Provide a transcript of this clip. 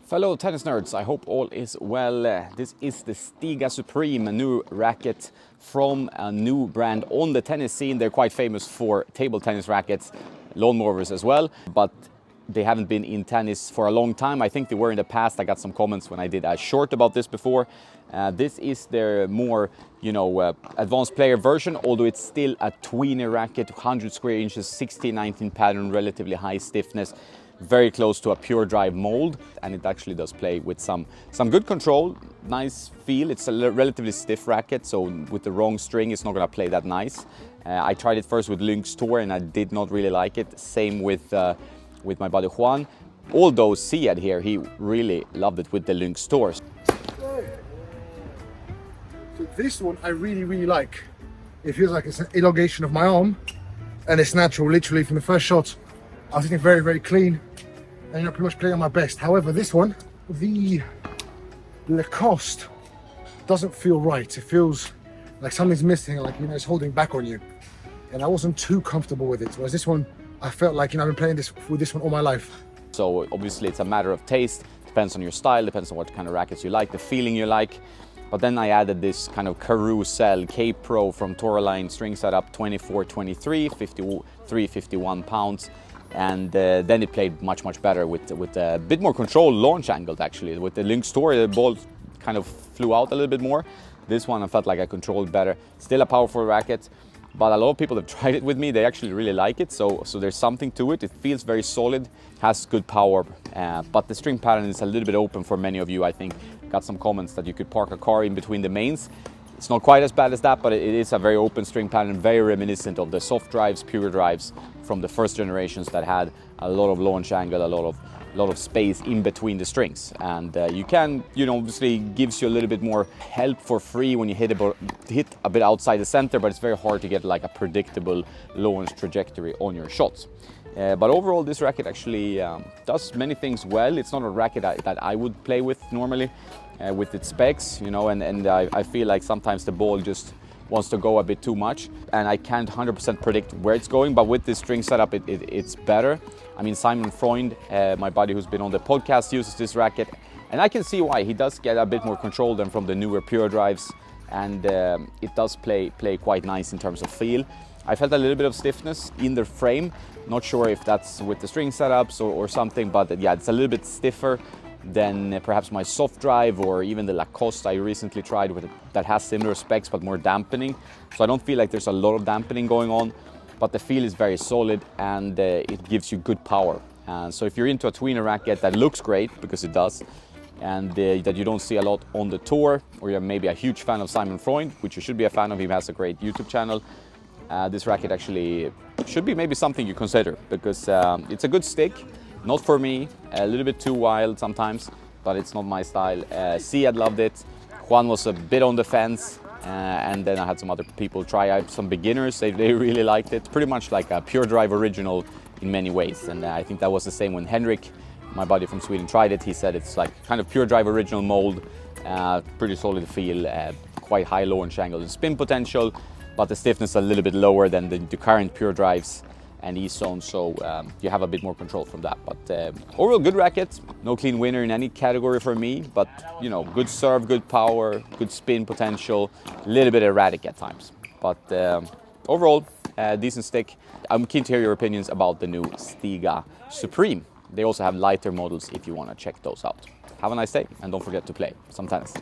Fellow tennis nerds, I hope all is well. This is the STIGA Supreme, a new racket from a new brand on the tennis scene. They're quite famous for table tennis rackets, lawnmowers as well, but they haven't been in tennis for a long time. I think they were in the past. I got some comments when I did a short about this before. This is their more, advanced player version, although it's still a tweener racket, 100 square inches, 16-19 pattern, relatively high stiffness. Very close to a pure drive mold, and it actually does play with some good control, nice feel. It's a relatively stiff racket, so with the wrong string it's not going to play that nice. I tried it first with Lynx Tour and I did not really like it. Same with my buddy Juan, although Siad here, he really loved it with the Lynx Tour. So this one I really like. It feels like it's an elongation of my arm, and it's natural. Literally from the first shot I was hitting very clean, and pretty much playing on my best. However, this one, the Lacoste doesn't feel right. It feels like something's missing, like it's holding back on you, and I wasn't too comfortable with it. Whereas this one, I felt like I've been playing with this one all my life. So obviously it's a matter of taste. Depends on your style, depends on what kind of rackets you like, the feeling you like. But then I added this kind of Carousel K Pro from Toraline string setup, 24-23, 53-51 pounds. And then it played much better with a bit more control launch angled actually. With the Lynx Tour, the ball kind of flew out a little bit more. This one I felt like I controlled better. Still a powerful racket, but a lot of people have tried it with me. They actually really like it, so there's something to it. It feels very solid, has good power, but the string pattern is a little bit open for many of you, I think. Got some comments that you could park a car in between the mains. It's not quite as bad as that, but it is a very open string pattern, very reminiscent of the soft drives, pure drives from the first generations that had a lot of launch angle, a lot of space in between the strings. And you can, obviously gives you a little bit more help for free when you hit a bit outside the center, but it's very hard to get like a predictable launch trajectory on your shots. But overall, this racket actually does many things well. It's not a racket that I would play with normally with its specs, and I feel like sometimes the ball just wants to go a bit too much, and I can't 100% predict where it's going, but with this string setup, it's better. I mean, Simon Freund, my buddy who's been on the podcast, uses this racket, and I can see why. He does get a bit more control than from the newer pure drives, and it does play quite nice in terms of feel. I felt a little bit of stiffness in the frame. Not sure if that's with the string setups or something, but yeah, it's a little bit stiffer than perhaps my soft drive or even the Lacoste I recently tried with it, that has similar specs but more dampening. So I don't feel like there's a lot of dampening going on, but the feel is very solid and it gives you good power. So if you're into a tweener racket that looks great, because it does, and that you don't see a lot on the tour, or you're maybe a huge fan of Simon Freund, which you should be a fan of, he has a great YouTube channel, this racket actually should be maybe something you consider, because it's a good stick. Not for me, a little bit too wild sometimes, but it's not my style. Siad loved it, Juan was a bit on the fence, and then I had some other people try out, some beginners, they really liked it. Pretty much like a pure drive original in many ways, and I think that was the same when Henrik, my buddy from Sweden, tried it. He said it's like kind of pure drive original mold, pretty solid feel, quite high launch angle and spin potential, but the stiffness a little bit lower than the current pure drives and E-zone, so you have a bit more control from that. But overall, good racket. No clean winner in any category for me, but good serve, good power, good spin potential, a little bit erratic at times. But overall, decent stick. I'm keen to hear your opinions about the new STIGA Supreme. They also have lighter models if you want to check those out. Have a nice day, and don't forget to play some tennis.